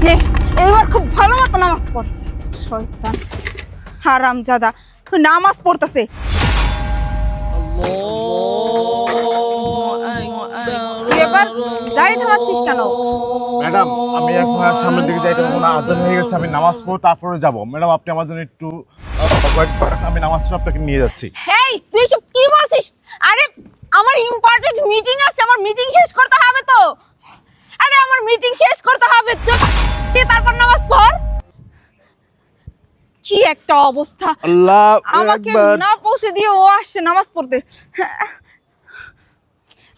নে এবার খুব ভালো মতো নামাজ পড়। শয়তান হারামজাদা নামাজ পড়তেছে। তুই এবার গাড়ি থামাচ্ছিস কেন? ম্যাডাম আমি এখন আর সামনের দিকে যাইতে পারবো না, আজান হয়ে গেছে, আমি নামাজ পড়বো তারপরে যাবো। ম্যাডাম আপনি আমার জন্য একটু ওয়েট করেন, আমি নামাজ পড়ে আপনাকে নিয়ে যাচ্ছি। হেই তুই সব কি বলছিস? আরে আমার ইম্পর্টেন্ট মিটিং আছে, আমার মিটিং শেষ করতে হবে তো। আরে আমার মিটিং শেষ করতে হবে তো, তুই তারপর নামাজ পড়। কি একটা অবস্থা! আল্লাহ আমাকে একবার না পৌঁছে দিয়ে ও আসছে নামাজ পড়তে।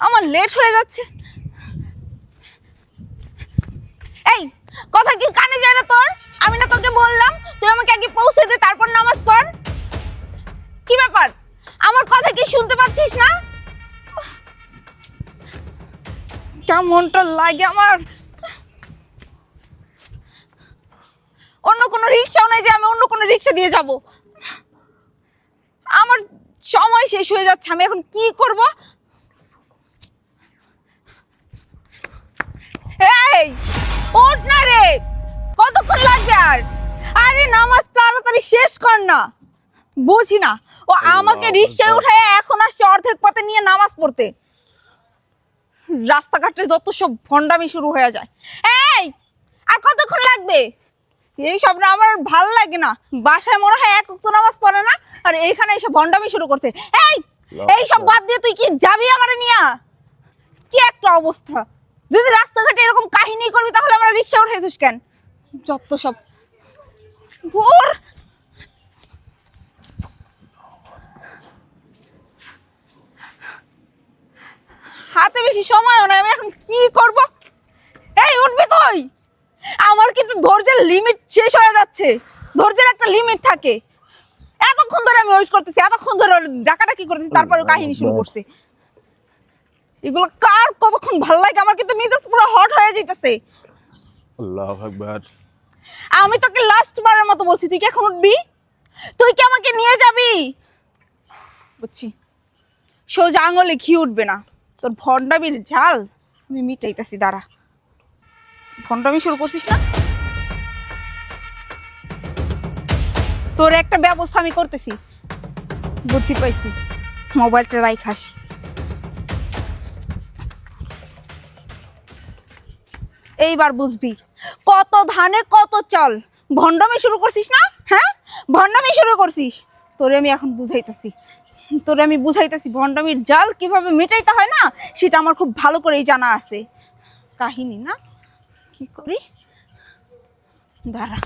আমার লেট হয়ে যাচ্ছে। এই কথা কি কানে যায় না তোর? আমি না তোকে বললাম তুই আমাকে আগে পৌঁছে দে তারপর নামাজ পড়। কি ব্যাপার, আমার কথা কি শুনতে পাচ্ছিস না? কেমনটা লাগে আমার। অন্য কোনো রিক্সাও নাই যে আমি অন্য কোনো রিক্সা দিয়ে যাব। আমার সময় শেষ হয়ে যাচ্ছে, আমি এখন কি করব? এই ওঠ না রে, কতক্ষণ লাগবে আর? আরে নামাজ তাড়াতাড়ি শেষ কর না। বুঝি না ও আমাকে রিক্সায় উঠায় এখন আসছে অর্ধেক পথে নিয়ে নামাজ পড়তে। রাস্তাঘাটে যত সব ভন্ডামি শুরু হয়ে যায়। এই আর কতক্ষণ লাগবে? এই সব না আমার ভাল লাগে না। বাসায় মনে হয় এক ওয়াক্ত নামাজ পড়ে না, আর এইখানে এসে ভন্ডামি শুরু করছে। এই সব বাদ দিয়ে তুই কি যাবি আমারে নিয়া? কি একটা অবস্থা! যদি রাস্তাঘাটে এরকম কাহিনী করবি তাহলে আমরা রিক্সা উঠেছিস কেন? যত সব ধুর। হাতে বেশি সময়ও নাই, আমি এখন কি করব? এই উঠবি তুই? আমার কিন্তু ধৈর্যের লিমিট শেষ হয়ে যাচ্ছে। ধৈর্যের একটা লিমিট থাকে। এতক্ষণ ধরে আমি ওয়েট করতেছি, এতক্ষণ ধরে ডাকাডাকি করতেছি, তারপরে কাহিনী শুরু করছে। এগুলো কার কতক্ষণ ভাল লাগে? আমার কিন্তু মেজাজ পুরো হট হয়ে যাইতেছে। আল্লাহু আকবার। আমি তোকে লাস্ট বারের মতো বলছি, তুই কি এখন উঠবি? তুই কি আমাকে নিয়ে যাবি? বুঝছি, সোজা আঙুলে ঘি উঠবে না। তোর ভন্ডামির ঝাল আমি মিটাইতেছি, দাঁড়া। ভন্ডামি শুরু করছিস না? তোর একটা ব্যবস্থা আমি করতেছি, বুদ্ধি পাইছি। মোবাইলটা রাইখাস। এইবার বুঝবি কত ধানে কত চাল। ভন্ডামি শুরু করছিস না? হ্যাঁ, ভন্ডামি শুরু করছিস। তোরে আমি এখন বুঝাইতেছি ভন্ডামির জাল কিভাবে মেটাইতে হয় না, সেটা আমার খুব ভালো করেই জানা আছে। কাহিনী না, কি করি দাঁড়া।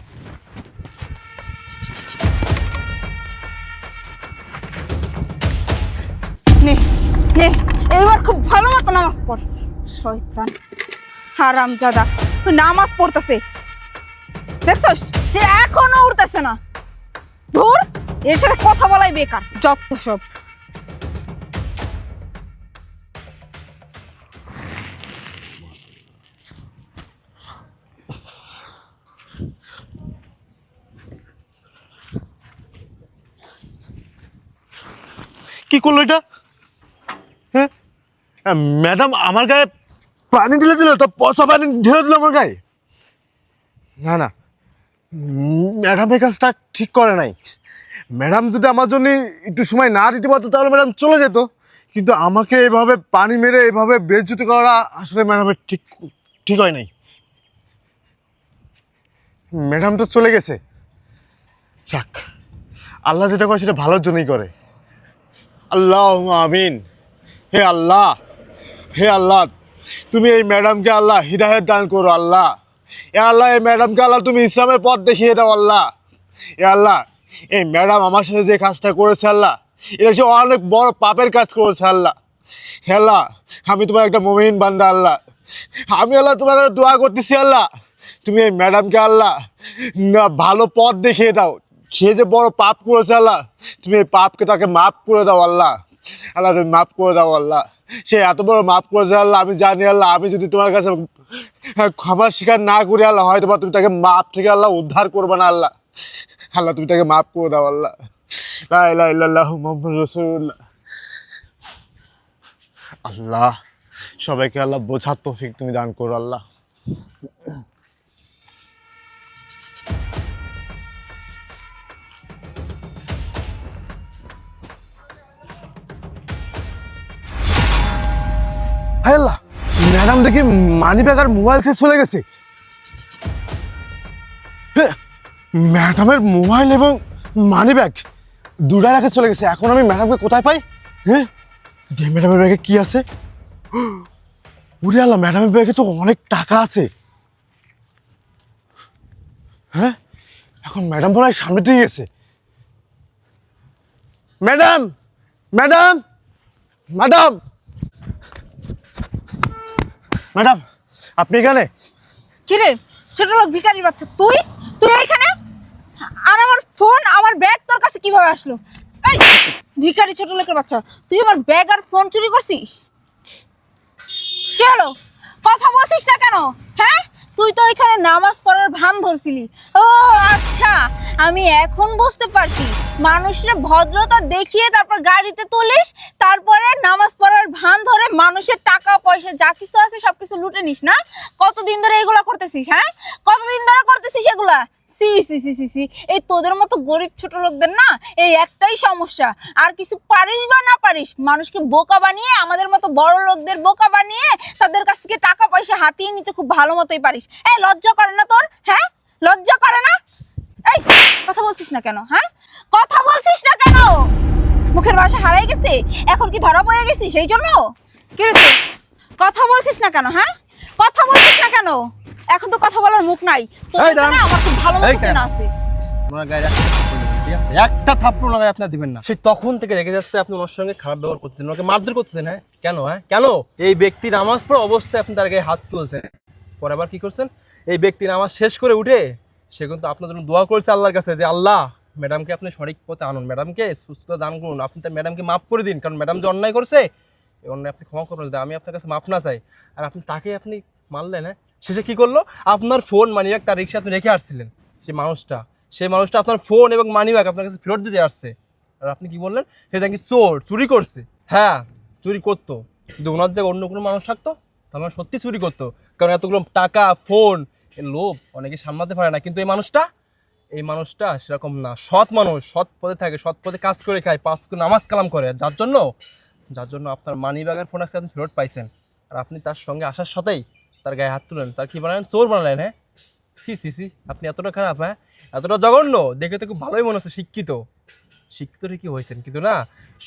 নে নে এবার খুব ভালো মতো নামাজ পড়। শয়তান হারামজাদা নামাজ পড়তেছে, দেখছস এখনো উঠতেছে না। ধুর, এর সাথে কথা বলাই বেকার, যত সব। কি করলো এটা? হ্যাঁ ম্যাডাম আমার গায়ে পানি ঢেলে দিল, তো পচা পানি ঢেলে দিল আমার গায়ে। না না, ম্যাডাম এই কাজটা ঠিক করে নাই। ম্যাডাম যদি আমার জন্য একটু সময় না দিতে পারতো তাহলে ম্যাডাম চলে যেত, কিন্তু আমাকে এভাবে পানি মেরে এভাবে বেইজ্জতি করা আসলে ম্যাডামের ঠিক ঠিক হয় নাই। ম্যাডাম তো চলে গেছে, যাক, আল্লাহ যেটা করে সেটা ভালোর জন্যই করে। আল্লাহ আমিন। হে আল্লাহ, হে আল্লাহ, তুমি এই ম্যাডামকে আল্লাহ হিদায়াত দান করো আল্লাহ। এ আল্লাহ, এই ম্যাডামকে আল্লাহ তুমি ইসলামের পথ দেখিয়ে দাও আল্লাহ। এ আল্লাহ, এই ম্যাডাম আমার সাথে যে কাজটা করেছে আল্লাহ, এটা সে অনেক বড় পাপের কাজ করেছে আল্লাহ। হে আল্লাহ, আমি তোমার একটা মুমিন বান্দা আল্লাহ, আমি আল্লাহ তোমার কাছে দোয়া করতেছি আল্লাহ, তুমি এই ম্যাডামকে আল্লাহ না ভালো পথ দেখিয়ে দাও। সে যে বড় পাপ করেছে আল্লাহ, তুমি এই পাপকে তাকে মাফ করে দাও আল্লাহ। আল্লাহ তুমি মাফ করে দাও আল্লাহ। সে এত বড় মাফ করেছে আল্লাহ, আমি জানি আল্লাহ, আমি যদি তোমার কাছে ক্ষমা স্বীকার না করি আল্লাহ, হয়তো বা তুমি তাকে মাপ থেকে আল্লাহ উদ্ধার করবে না আল্লাহ। আল্লাহ তুমি তাকে মাফ করে দাও আল্লাহ। লা ইলাহা ইল্লাল্লাহু মুহাম্মাদুর রাসূলুল্লাহ। আল্লাহ সবাইকে আল্লাহ বোঝার তৌফিক তুমি দান করো আল্লাহ। হায় আল্লাহ, ম্যাডাম দেখি মানি ব্যাগ আর মোবাইল খেয়ে চলে গেছে। ম্যাডামের মোবাইল এবং মানি ব্যাগ দুটাই রেখে চলে গেছে। এখন আমি ম্যাডামকে কোথায় পাই? হ্যাঁ, ম্যাডামের ব্যাগে কি আছে? উরে আল্লাহ, ম্যাডামের ব্যাগে তো অনেক টাকা আছে। হ্যাঁ, এখন ম্যাডাম বলে সামনে দিয়ে গেছে। ম্যাডাম, ম্যাডাম, ম্যাডাম, ম্যাডাম, আপনি এখানে? কিরে ছোট লোক ভিখারি বাচ্চা, তুই তুই এখানে? আর আমার ফোন আমার ব্যাগ তোর কাছে কিভাবে আসলো? এই ভিখারি ছোট লোকের বাচ্চা, তুই আমার ব্যাগ আর ফোন চুরি করছিস? কি হলো, কথা বলছিস না কেন? হ্যাঁ, তুই তো এখানে নামাজ পড়ার ভান ধরছিলি। ও আচ্ছা, আমি এখন বুঝতে পারছি। মানুষের ভদ্রতা দেখিয়ে তারপর গাড়িতে তুলিস, তারপরে নামাজ পড়ার ভান ধরে মানুষের টাকা পয়সা যা কিছু আছে সবকিছু লুটে নিস না? কতদিন ধরে এগুলা করতেছিস? হ্যাঁ, কতদিন ধরে করতেছিস এগুলা? সি সি সি সি সি, এই তোদের মতো গরিব ছোট লোকদের না এই একটাই সমস্যা। আর কিছু পারিস বা না পারিস, মানুষকে বোকা বানিয়ে, আমাদের মতো বড় লোকদের বোকা বানিয়ে তাদের কাছ থেকে টাকা পয়সা হাতিয়ে নিতে খুব ভালো মতোই পারিস। এই লজ্জা করে না তোর? হ্যাঁ, লজ্জা করে না? এই কথা বলছিস না কেন? হ্যাঁ, কথা বলছিস না কেন? মুখের ভাষা হারাই গেছে, এখন কি ধরা পড়ে গেছিস সেই জন্য? কি হয়েছে, কথা বলছিস না কেন? হ্যাঁ, কথা বলছিস না কেন? এখন তো কথা বলার মুখ নাই তোর। না, আমার খুব ভালো মতো চেনা আছে। ওনার গায়ে একটা থাপ্পড় দিবেন, ঠিক আছে? একটা থাপ্পড় ওনার গায়ে আপনার দিবেন না। সে তখন থেকে দেখে যাচ্ছে আপনি ওনার সঙ্গে খারাপ ব্যবহার করতেছেন, ওনাকে মারধর করতেছেন। হ্যাঁ কেন? হ্যাঁ কেন? এই ব্যক্তি নামাজ পড়া অবস্থায় আপনি তার গায়ে হাত তুলছেন। পরে আবার কি করছেন? এই ব্যক্তি নামাজ শেষ করে উঠে সে কিন্তু আপনার জন্য দোয়া করেছে আল্লাহর কাছে যে আল্লাহ, ম্যাডামকে আপনি সঠিক পথে আনুন, ম্যাডামকে সুস্থতা দান করুন, আপনি তার ম্যাডামকে মাফ করে দিন, কারণ ম্যাডাম যে অন্যায় করছে এই অন্যায় আপনি ক্ষমা করবেন, যদি আমি আপনার কাছে মাফ না চাই। আর আপনি তাকে আপনি মারলেন। হ্যাঁ, শেষে কি করলো? আপনার ফোন মানিব্যাগ তার রিক্সা আপনি রেখে আসছিলেন। সেই মানুষটা আপনার ফোন এবং মানিব্যাগ আপনার কাছে ফেরত দিতে আসছে। আর আপনি কি বললেন? সেটা কি চোর, চুরি করছে। হ্যাঁ, চুরি করতো। যদি ওনার জায়গায় অন্য কোনো মানুষ থাকতো তাহলে সত্যি চুরি করতো, কারণ এতগুলো টাকা, ফোন, এর লোভ অনেকে সামলাতে পারে না। কিন্তু এই মানুষটা সেরকম না, সৎ মানুষ, সৎ পথে থাকে, সৎ পথে কাজ করে খায়, 5 ওয়াক্ত নামাজ কালাম করে, যার জন্য আপনার মানিব্যাগের ফোন আজকে আপনি ফেরত পাইছেন। আর আপনি তার সঙ্গে আসার সাথেই তার গায়ে হাত তুলেন, তার কি বানালেন? চোর বানালেন। হ্যাঁ, সি সি সি, আপনি এতটা খারাপ, হ্যাঁ এতটা জঘন্য। দেখে তো খুব ভালোই মনে হচ্ছে শিক্ষিত কি হয়েছেন, কিন্তু না,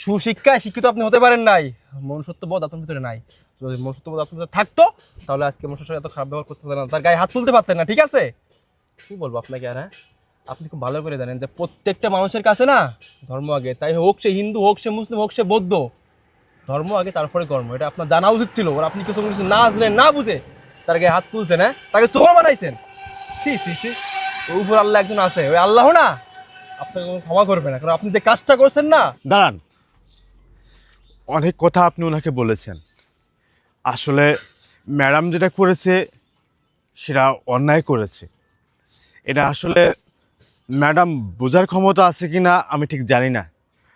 সুশিক্ষায় শিক্ষিত আপনি হতে পারেন নাই। মনুষ্যত্ববোধ আপনার ভিতরে নাই। যদি মনুষ্যত্ববোধ আপনার ভিতরে থাকতো তাহলে আজকে মানুষের সাথে এত খারাপ ব্যবহার করতে পারতেন না, তার গায়ে হাত তুলতে পারতেন না। ঠিক আছে, কি বলবো আপনাকে। আর হ্যাঁ, আপনি খুব ভালো করে জানেন যে প্রত্যেকটা মানুষের কাছে না ধর্ম আগে, তাই হোক সে হিন্দু, হোক সে মুসলিম, হোক সে বৌদ্ধ, ধর্ম আগে তারপরে কর্ম, এটা আপনার জানা উচিত ছিল। আর আপনি কিছু না জানেন, না বুঝে তার গায়ে হাত তুলছেন। হ্যাঁ, তাকে চোর বানাইছেন। সি সি সি, ওই উপর আল্লাহ একজন আছে, ওই আল্লাহ না আপনাকে কোনো ক্ষমা করবে না, কারণ আপনি যে কাজটা করছেন না। দাঁড়ান, অনেক কথা আপনি ওনাকে বলেছেন। আসলে ম্যাডাম যেটা করেছে সেটা অন্যায় করেছে। এটা আসলে ম্যাডাম বোঝার ক্ষমতা আছে কি না আমি ঠিক জানি না।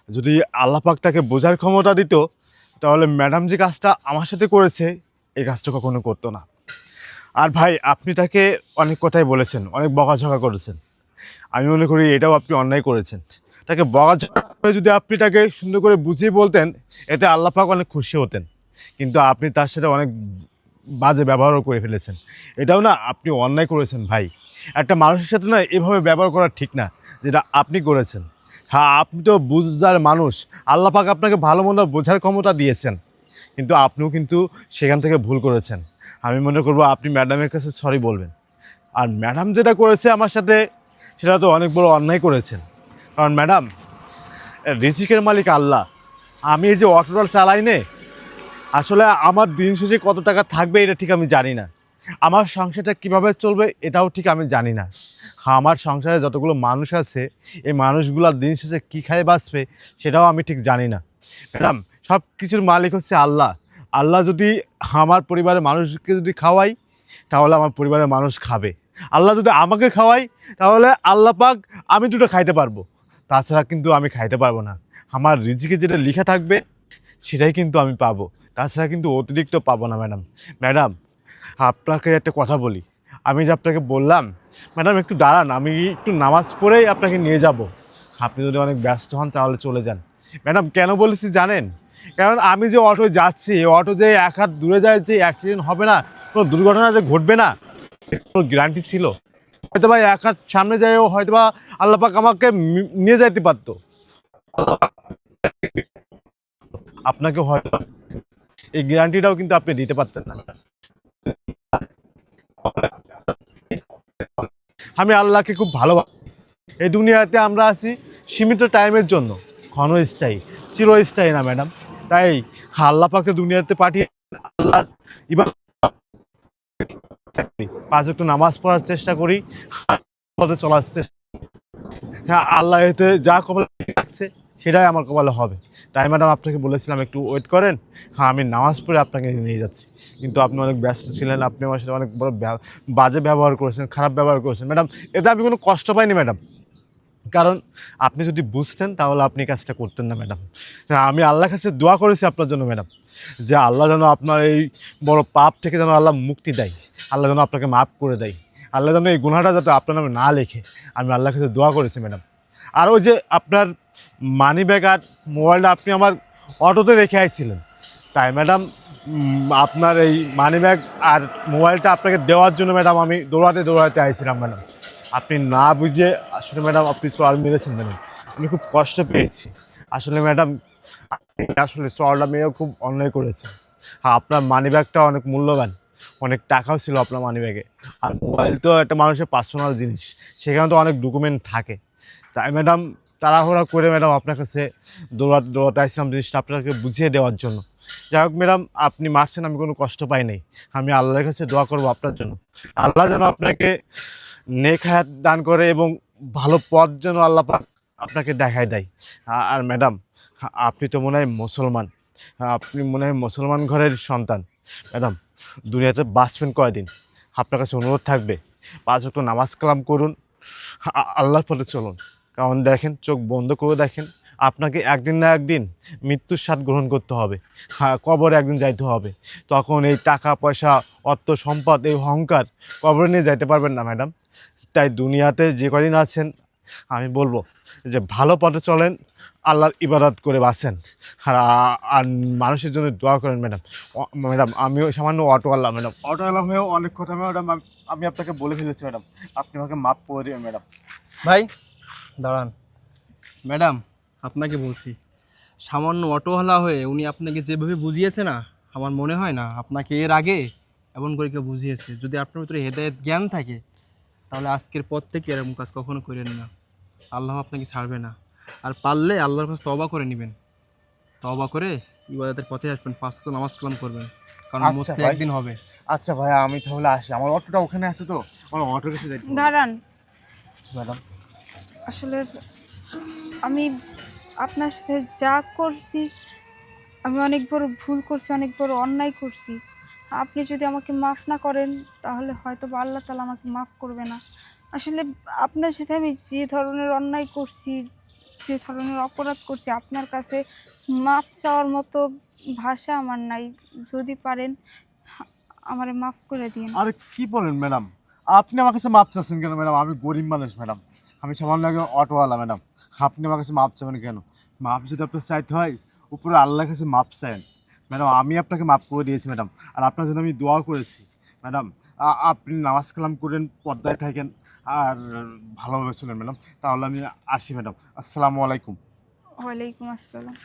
যদি আল্লাহ পাক তাকে বোঝার ক্ষমতা দিত তাহলে ম্যাডাম যে কাজটা আমার সাথে করেছে এই কাজটা কখনো করতো না। আর ভাই, আপনি তাকে অনেক কথাই বলেছেন, অনেক বকাঝকা করেছেন। আমি মনে করি এটাও আপনি অন্যায় করেছেন। তাকে বকাঝকা করে যদি আপনি তাকে সুন্দর করে বুঝিয়ে বলতেন, এতে আল্লাহ পাক অনেক খুশি হতেন। কিন্তু আপনি তার সাথে অনেক বাজে ব্যবহারও করে ফেলেছেন। এটাও না আপনি অন্যায় করেছেন ভাই। একটা মানুষের সাথে না এভাবে ব্যবহার করা ঠিক না, যেটা আপনি করেছেন। হ্যাঁ, আপনি তো বুঝদার মানুষ, আল্লাহ পাক আপনাকে ভালো মন্দ বোঝার ক্ষমতা দিয়েছেন, কিন্তু আপনিও কিন্তু সেখান থেকে ভুল করেছেন। আমি মনে করবো আপনি ম্যাডামের কাছে সরি বলবেন। আর ম্যাডাম যেটা করেছে আমার সাথে সেটা তো অনেক বড় অন্যায় করেছেন। কারণ ম্যাডাম, রিজিকের মালিক আল্লাহ। আমি এই যে অটোটা চালাই নে, আসলে আমার দিন শেষে কত টাকা থাকবে এটা ঠিক আমি জানি না। আমার সংসারটা কিভাবে চলবে এটাও ঠিক আমি জানি না। আমার সংসারে যতগুলো মানুষ আছে এই মানুষগুলোর দিন শেষে কী খায় বাঁচবে সেটাও আমি ঠিক জানি না। ম্যাডাম, সব কিছুর মালিক হচ্ছে আল্লাহ। আল্লাহ যদি আমার পরিবারের মানুষকে যদি খাওয়াই তাহলে আমার পরিবারের মানুষ খাবে। আল্লাহ যদি আমাকে খাওয়াই তাহলে আল্লাহ পাক আমি দুটো খাইতে পারবো, তাছাড়া কিন্তু আমি খাইতে পারবো না। আমার রিজিকে যেটা লেখা থাকবে সেটাই কিন্তু আমি পাবো, তাছাড়া কিন্তু অতিরিক্ত পাবো না। ম্যাডাম, আপনাকে একটা কথা বলি। আমি যে আপনাকে বললাম, ম্যাডাম একটু দাঁড়ান, আমি একটু নামাজ পড়েই আপনাকে নিয়ে যাব। আপনি যদি অনেক ব্যস্ত হন তাহলে চলে যান। ম্যাডাম, কেন বলেছি জানেন? কারণ আমি যে অটো যাচ্ছি অটো যে এক হাত দূরে যায় যে অ্যাক্সিডেন্ট হবে না, কোনো দুর্ঘটনা যে ঘটবে না, কোনো গ্যারান্টি ছিল? হয়তো বা এক হাত সামনে যায়ও হয়তো বা আল্লাহ পাক আমাকে নিয়ে যাইতে পারতো, আপনাকে হয়তো এই গ্যারান্টিটাও কিন্তু আপনি দিতে পারতেন না। আমি আল্লাহকে খুব ভালোবাসি। এই দুনিয়াতে আমরা আছি সীমিত টাইমের জন্য, ক্ষণস্থায়ী, চিরস্থায়ী না ম্যাডাম। তাই আল্লাহ পাককে দুনিয়াতে পাঠিয়ে আল্লাহর ইবাদত, 5 ওয়াক্ত নামাজ পড়ার চেষ্টা করি, পথে চলার চেষ্টা। হ্যাঁ, আল্লাহ এতে যা কপালে রাখছে সেটাই আমার কপালে হবে। তাই ম্যাডাম আপনাকে বলেছিলাম একটু ওয়েট করেন, হ্যাঁ আমি নামাজ পড়ে আপনাকে নিয়ে যাচ্ছি। কিন্তু আপনি অনেক ব্যস্ত ছিলেন, আপনি আমার সাথে অনেক বড় বাজে ব্যবহার করেছেন, খারাপ ব্যবহার করেছেন ম্যাডাম। এতে আমি কোনো কষ্ট পাইনি ম্যাডাম, কারণ আপনি যদি বুঝতেন তাহলে আপনি কাজটা করতেন না ম্যাডাম। হ্যাঁ, আমি আল্লাহর কাছে দোয়া করেছি আপনার জন্য ম্যাডাম, যে আল্লাহ যেন আপনার এই বড় পাপ থেকে যেন আল্লাহ মুক্তি দেয়, আল্লাহ যেন আপনাকে মাফ করে দেয়, আল্লাহ যেন এই গুনাহটা যাতে আপনার নামে না লেখে। আমি আল্লাহর কাছে দোয়া করেছি ম্যাডাম। আর ওই যে আপনার মানি ব্যাগ আর মোবাইলটা আপনি আমার অটোতে রেখে আইছিলেন, তাই ম্যাডাম আপনার এই মানি ব্যাগ আর মোবাইলটা আপনাকে দেওয়ার জন্য ম্যাডাম আমি দৌড়াতে আইছিলাম ম্যাডাম। আপনি না বুঝে আসলে ম্যাডাম আপনি চর মেরেছেন ম্যাডাম, আমি খুব কষ্ট পেয়েছি আসলে ম্যাডাম। আপনি আসলে চরটা মেয়েও খুব অন্যায় করেছেন। হ্যাঁ, আপনার মানি ব্যাগটা অনেক মূল্যবান, অনেক টাকাও ছিল আপনার মানি ব্যাগে। আর মোবাইল তো একটা মানুষের পার্সোনাল জিনিস, সেখানে তো অনেক ডকুমেন্ট থাকে। তাই ম্যাডাম তাড়াহুড়া করে ম্যাডাম আপনার কাছে দৌড়াতে আসছিলাম জিনিসটা আপনাকে বুঝিয়ে দেওয়ার জন্য। যাই হোক ম্যাডাম, আপনি মারছেন, আমি কোনো কষ্ট পাই নাই। আমি আল্লাহর কাছে দোয়া করবো আপনার জন্য, আল্লাহ যেন আপনাকে নেক হায়াত দান করে এবং ভালো পথ যেন আল্লাহ পাক আপনাকে দেখায় দেয়। আর ম্যাডাম আপনি তো মনে হয় মুসলমান, আপনি মনে হয় মুসলমান ঘরের সন্তান। ম্যাডাম দুনিয়াতে বাঁচবেন কয়দিন, আপনার কাছে অনুরোধ থাকবে 5 ওয়াক্ত নামাজ কালাম করুন, আল্লাহর পথে চলুন। কারণ দেখেন, চোখ বন্ধ করে দেখেন, আপনাকে একদিন না একদিন মৃত্যুর স্বাদ গ্রহণ করতে হবে। হ্যাঁ, কবরে একদিন যাইতে হবে। তখন এই টাকা পয়সা, অর্থ সম্পদ, এই অহংকার কবরে নিয়ে যাইতে পারবেন না ম্যাডাম। তাই দুনিয়াতে যে কদিন আছেন আমি বলবো যে ভালো পথে চলেন, আল্লাহর ইবাদত করে বাঁচেন, আর আর মানুষের জন্য দোয়া করেন ম্যাডাম। ম্যাডাম আমিও সামান্য অটোওয়ালা ম্যাডাম, অটোওয়ালা হয়েও অনেক কথা ম্যাডাম আমি আপনাকে বলে ফেলেছি ম্যাডাম, আপনি আমাকে মাফ করে দিবেন ম্যাডাম। ভাই দাঁড়ান, ম্যাডাম আপনাকে বলছি, সামান্য অটোওয়ালা হয়ে উনি আপনাকে যেভাবে বুঝিয়েছে না, আমার মনে হয় না আপনাকে এর আগে এমন করে কেউ বুঝিয়েছে। যদি আপনার ভিতরে হেদায়েত জ্ঞান থাকে তাহলে আজকের পর থেকে এরকম কাজ কখনো করেন না, আল্লাহ আপনাকে ছাড়বে না। আর পারলে আল্লাহর কাছে তওবা করে নেবেন, তওবা করে ইবাদতের পথে আসবেন, 5 ওয়াক্ত নামাজ কালাম করবেন, কারণ আচ্ছা মরতে ভাই। একদিন হবে। আচ্ছা ভাই, আমি তাহলে আসি, আমার অটোটা ওখানে আছে তো, আমার অটোর কাছে যাইতে হবে। দাঁড়ান, ম্যাডাম আসলে আমি আপনার সাথে যা করছি, আমি অনেক বড় ভুল করছি, অনেক বড় অন্যায় করছি। আপনি যদি আমাকে মাফ না করেন তাহলে হয়তো বা আল্লাহ তাআলা আমাকে মাফ করবে না। আসলে আপনার সাথে আমি যে ধরনের অন্যায় করছি, যে ধরনের অপরাধ করছি, আপনার কাছে মাফ চাওয়ার মতো ভাষা আমার নাই। যদি পারেন আমারে মাফ করে দিন। আরে কি বলেন ম্যাডাম, আপনি আমার কাছে মাপ চাচ্ছেন কেন ম্যাডাম? আমি গরিব মানুষ ম্যাডাম, আমি সামান্য একজন অটোওয়ালা ম্যাডাম, আপনি আমার কাছে মাপ চাবেন কেন? মাপ যদি আপনার চাইতে হয় উপরে আল্লাহর কাছে মাপ চাইেন ম্যাডাম। আমি আপনাকে মাপ করে দিয়েছি ম্যাডাম, আর আপনার জন্য আমি দোয়া করেছি ম্যাডাম। আপনি নামাজ কালাম করেন, পর্দায় থাকেন, আর ভালোভাবে চলেন ম্যাডাম। তাহলে আমি আসি ম্যাডাম, আসসালামু আলাইকুম। ওয়ালাইকুম আসসালাম।